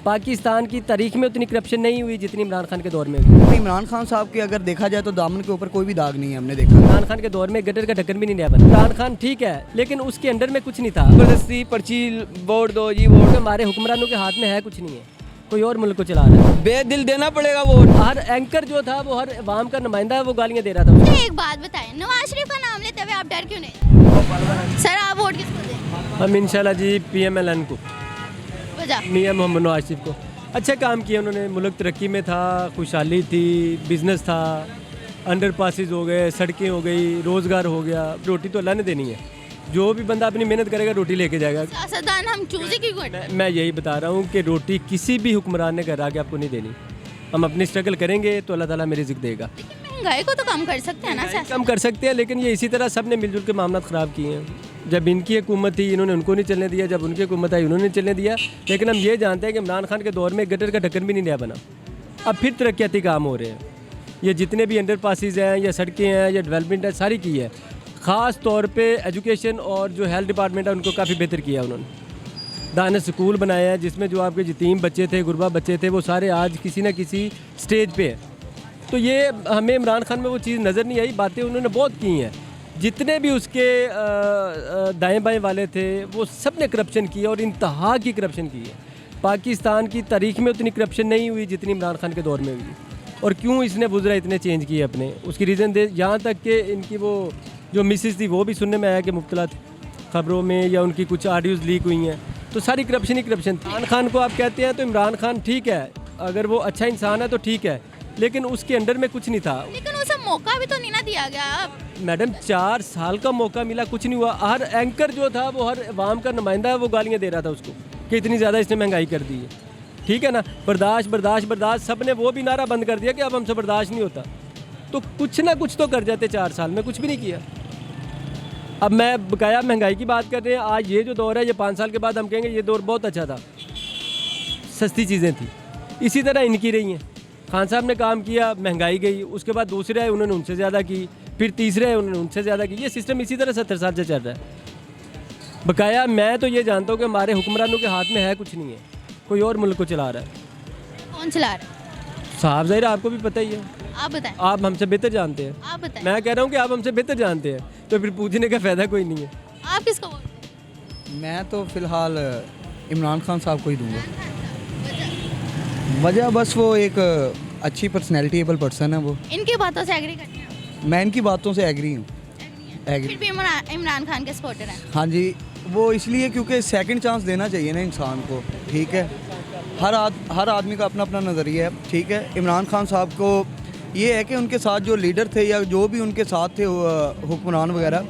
पाकिस्तान की तारीख में उतनी करप्शन नहीं हुई जितनी इमरान खान के दौर में हुई। इमरान खान साहब के अगर देखा जाए तो दामन के ऊपर कोई भी दाग नहीं है, हमने देखा। इमरान खान के दौर में गटर का ढक्कन भी नहीं नया बना। इमरान खान ठीक है, लेकिन उसके अंडर में कुछ नहीं था। जबरदस्ती पर्ची वोट दो जी वोट। हमारे हुक्मरानों के हाथ में है कुछ नहीं है, कोई और मुल्क को चला रहा है। बेदिल देना पड़ेगा वोट। हर एंकर जो था वो हर अवाम का नुमाइंदा है, वो गालियाँ दे रहा था। मुझे एक बात बताएं, नवाज शरीफ का नाम लेते हुए आप डर क्यों नहीं? सर आप वोट किसको दें? हम इंशाल्लाह जी PMLN को, वजह मियां मोहम्मद नवाज शरीफ को। अच्छे काम किए उन्होंने, मुल्क तरक्की में था, खुशहाली थी, बिजनेस था, अंडर पासिस हो गए, सड़कें हो गई, रोज़गार हो गया। रोटी तो अल्लाह ने देनी है, जो भी बंदा अपनी मेहनत करेगा रोटी लेके जाएगा। सियासतदान हम चूजे की कोई मैं यही बता रहा हूँ कि रोटी किसी भी हुक्मरान ने घर आके आपको नहीं देनी। हम अपनी स्ट्रगल करेंगे तो अल्लाह ताला हमें रिज़्क देगा। महंगाई को तो कम कर सकते हैं ना सियासत। कम कर सकते हैं, लेकिन ये इसी तरह सब ने मिलजुल के मामला ख़राब किए हैं। जब इनकी हुकूमत थी इन्होंने उनको नहीं चलने दिया, जब उनकी हुकूमत आई उन्होंने चलने दिया। लेकिन हम ये जानते हैं कि इमरान खान के दौर में गटर का ढक्कन भी नहीं नया बना। अब फिर तरक्याती काम हो रहे हैं। ये जितने भी अंडर पासिस हैं या सड़कें हैं या डेवलपमेंट है, सारी की है। ख़ास तौर पे एजुकेशन और जो हेल्थ डिपार्टमेंट है उनको काफ़ी बेहतर किया उन्होंने। दाने स्कूल बनाए हैं जिसमें जो आपके यतीम बच्चे थे, गुरबा बच्चे थे, वो सारे आज किसी न किसी स्टेज पे हैं। तो ये हमें इमरान खान में वो चीज़ नज़र नहीं आई। बातें उन्होंने बहुत की हैं, जितने भी उसके दाएं बाएं वाले थे वो सब ने करप्शन की है और इंतहा की करप्शन की है। पाकिस्तान की तारीख में उतनी करप्शन नहीं हुई जितनी इमरान खान के दौर में हुई। और क्यों इसने बुज़रा इतने चेंज किए अपने, उसकी रीज़न दे। यहाँ तक कि इनकी वो जो मिसिस थी वो भी सुनने में आया कि मुब्तला थी ख़बरों में, या उनकी कुछ ऑडियोज़ लीक हुई हैं। तो सारी करप्शन ही करप्शन थी। इमरान खान को आप कहते हैं तो इमरान खान ठीक है, अगर वो अच्छा इंसान है तो ठीक है, लेकिन उसके अंडर में कुछ नहीं था। लेकिन उसे मौका भी तो नहीं ना दिया गया। मैडम 4 साल का मौका मिला, कुछ नहीं हुआ। हर एंकर जो था वो हर अवाम का नुमाइंदा है, वो गालियाँ दे रहा था उसको कि इतनी ज़्यादा इसने महंगाई कर दी है। ठीक है ना, बर्दाश्त बर्दाश्त बर्दाश्त, सब ने वो भी नारा बंद कर दिया कि अब हमसे बर्दाश्त नहीं होता। तो कुछ ना कुछ तो कर जाते। 4 साल में कुछ भी नहीं किया। अब मैं बकाया महंगाई की बात कर रहे हैं। आज ये जो दौर है, ये 5 साल के बाद हम कहेंगे ये दौर बहुत अच्छा था, सस्ती चीज़ें थी। इसी तरह इनकी रही हैं। खान साहब ने काम किया, महंगाई गई, उसके बाद दूसरे आए उन्होंने उनसे ज़्यादा की, फिर तीसरे आए उन्होंने उनसे ज़्यादा की। ये सिस्टम इसी तरह 70 साल से चल रहा है। बकाया मैं तो ये जानता हूँ कि हमारे हुक्मरानों के हाथ में है कुछ नहीं है, कोई और मुल्क को चला रहा है। कौन चला रहा है? साहब ज़ाहिर आपको भी पता ही है, आप बताएं। आप हमसे बेहतर जानते हैं। आप बताएं। मैं कह रहा हूँ कि आप हमसे बेहतर जानते हैं, तो फिर पूछने का फ़ायदा कोई नहीं है। आप किसको वोट दें? मैं तो फ़िलहाल इमरान खान साहब को ही दूंगा। वजह बस वो एक अच्छी पर्सनैलिटीबल पर्सन है वो। इनकी बातों से एग्री करते हैं? मैं इनकी बातों से एग्री हूँ। फिर भी इमरान खान के सपोर्टर हैं? हाँ जी, वो इसलिए क्योंकि सेकंड चांस देना चाहिए ना इंसान को। ठीक है, हर आदमी का अपना अपना नज़रिया है। ठीक है, इमरान खान साहब को ये है कि उनके साथ जो लीडर थे या जो भी उनके साथ थे हुक्मरान वगैरह,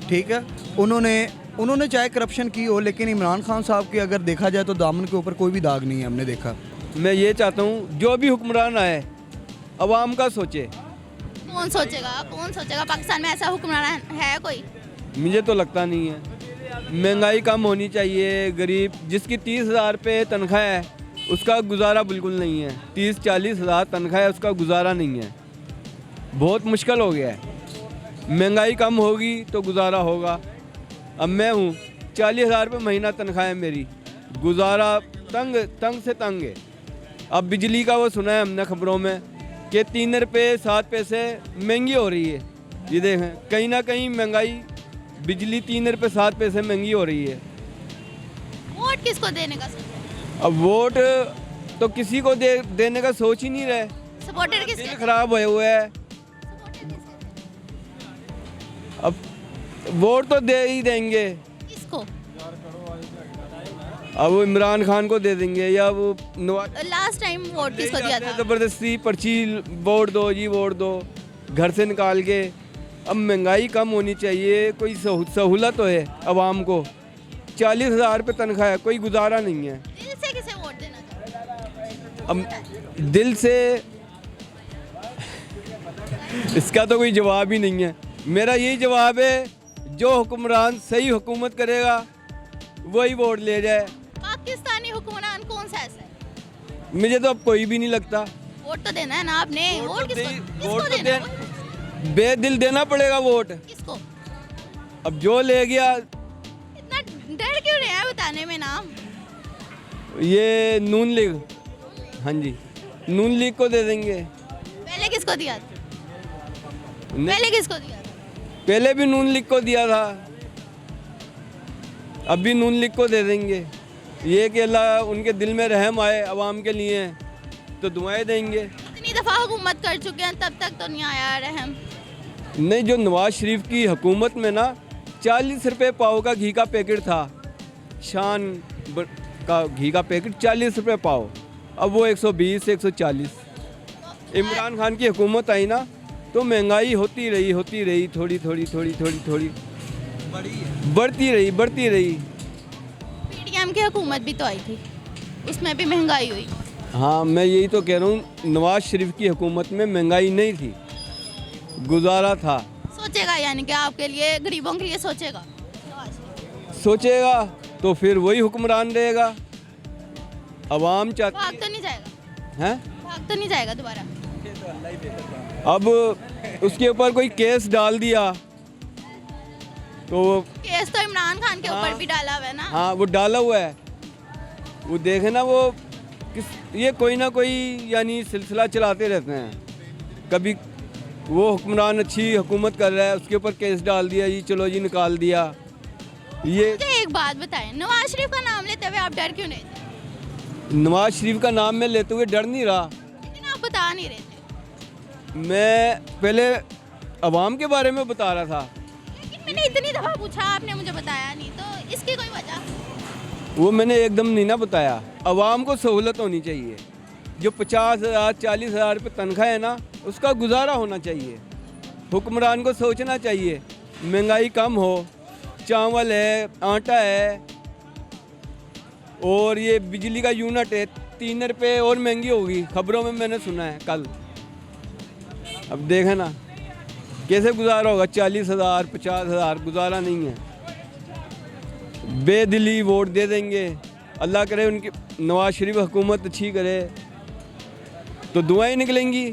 ठीक है, उन्होंने चाहे करप्शन की हो, लेकिन इमरान खान साहब के अगर देखा जाए तो दामन के ऊपर कोई भी दाग नहीं है, हमने देखा। मैं ये चाहता हूँ जो भी हुक्मरान आए अवाम का सोचे। कौन सोचेगा? पाकिस्तान में ऐसा हुक्मरान है कोई? मुझे तो लगता नहीं है। महंगाई कम होनी चाहिए। गरीब जिसकी 30,000 पे तनख्वाह है उसका गुजारा बिल्कुल नहीं है। 30-40 हज़ार तनख्वाह है, उसका गुजारा नहीं है। बहुत मुश्किल हो गया है। महंगाई कम होगी तो गुजारा होगा। अब मैं हूँ 40,000 रुपये महीना तनख्वाह है मेरी, गुजारा तंग से तंग है। अब बिजली का वो सुना है हमने खबरों में कि 3 रुपये 7 पैसे महंगी हो रही है। ये देखें, कहीं ना कहीं महंगाई, बिजली 3 रुपये 7 पैसे महंगी हो रही है। वोट किसको देने का? अब वोट तो किसी को देने का सोच ही नहीं रहे। सपोर्टर दिल किसके? खराब हुए हुए है। अब वोट तो दे ही देंगे। किसको? अब वो इमरान खान को दे देंगे या वो नवाज। लास्ट टाइम वोट किसको दिया था? जबरदस्ती पर्ची वोट दो जी वोट दो, घर से निकाल के। अब महंगाई कम होनी चाहिए, कोई सहूलत हो है अवाम को। 40,000 रुपये तनख्वाह है, कोई गुजारा नहीं है। दिल से किसे वोट देना चाहते? अब दिल से इसका तो कोई जवाब ही नहीं है। मेरा यही जवाब है, जो हुक्मरान सही हुकूमत करेगा वही वोट ले जाए। पाकिस्तानी हुक्मरान कौन सा ऐसा है? मुझे तो अब कोई भी नहीं लगता। वोट तो देना है ना आपने। वोट किसको वोट देना? तो बेदिल देना पड़ेगा वोट। किसको? अब जो ले गया। इतना डर क्यों रहे हैं बताने में नाम? ये नून लीग, हाँ जी, नून लीग को दे देंगे। पहले किसको दिया था? नहीं, पहले किसको दिया था? पहले भी नून लीग को दिया था, अब भी नून लीग को दे देंगे। ये कि अल्लाह उनके दिल में रहम आए आवाम के लिए, तो दुआएं देंगे। इतनी दफ़ा हुकूमत कर चुके हैं, तब तक तो नहीं आया रहम। नहीं, जो नवाज शरीफ की हुकूमत में ना 40 रुपये पाव का घी का पैकेट था, शान का घी का पैकेट 40 रुपये पाव, अब वो 120 140। इमरान खान की हुकूमत आई ना तो महंगाई होती रही थोड़ी थोड़ी बढ़ती रही। पीडीएम की हुकूमत भी तो आई थी, उसमें भी महंगाई हुई। हाँ, मैं यही तो कह रहा हूँ, नवाज शरीफ की हुकूमत में महंगाई नहीं थी, गुजारा था। सोचेगा यानी कि आपके लिए, गरीबों के लिए सोचेगा। सोचेगा तो फिर वही हुक्मरान रहेगा। अवाम चाहती भाग तो नहीं जाएगा, है, भाग तो नहीं जाएगा दोबारा। अब उसके ऊपर कोई केस डाल दिया तो केस तो इमरान खान के ऊपर भी डाला हुआ है ना। हाँ, वो डाला हुआ है, वो देखे ना, वो ये कोई ना कोई यानी सिलसिला चलाते रहते हैं। कभी वो हुक्मरान अच्छी हुकूमत कर रहा है, उसके ऊपर केस डाल दिया जी, चलो जी निकाल दिया। ये मुझे एक बात बताएं, नवाज शरीफ का नाम लेते हुए आप डर क्यों नहीं थे? नवाज शरीफ का नाम मैं लेते हुए डर नहीं रहा। लेकिन आप बता नहीं रहे थे। मैं पहले अवाम के बारे में बता रहा था। लेकिन मैंने इतनी दफ़ा पूछा, आपने मुझे बताया नहीं, तो इसकी कोई वजह? वो मैंने एकदम नहीं ना बताया। अवाम को सहूलत होनी चाहिए। जो 50,000 40,000 रुपये तनख्वाह है ना, उसका गुजारा होना चाहिए। हुक्मरान को सोचना चाहिए, महंगाई कम हो, चावल है, आटा है, और ये बिजली का यूनिट है 3 रुपये और महंगी होगी, खबरों में मैंने सुना है कल। अब देखें ना कैसे गुजारा होगा। 40,000 50,000 गुजारा नहीं है। बेदिली वोट दे देंगे। अल्लाह करे उनकी नवाज शरीफ हुकूमत अच्छी करे तो दुआएं निकलेंगी।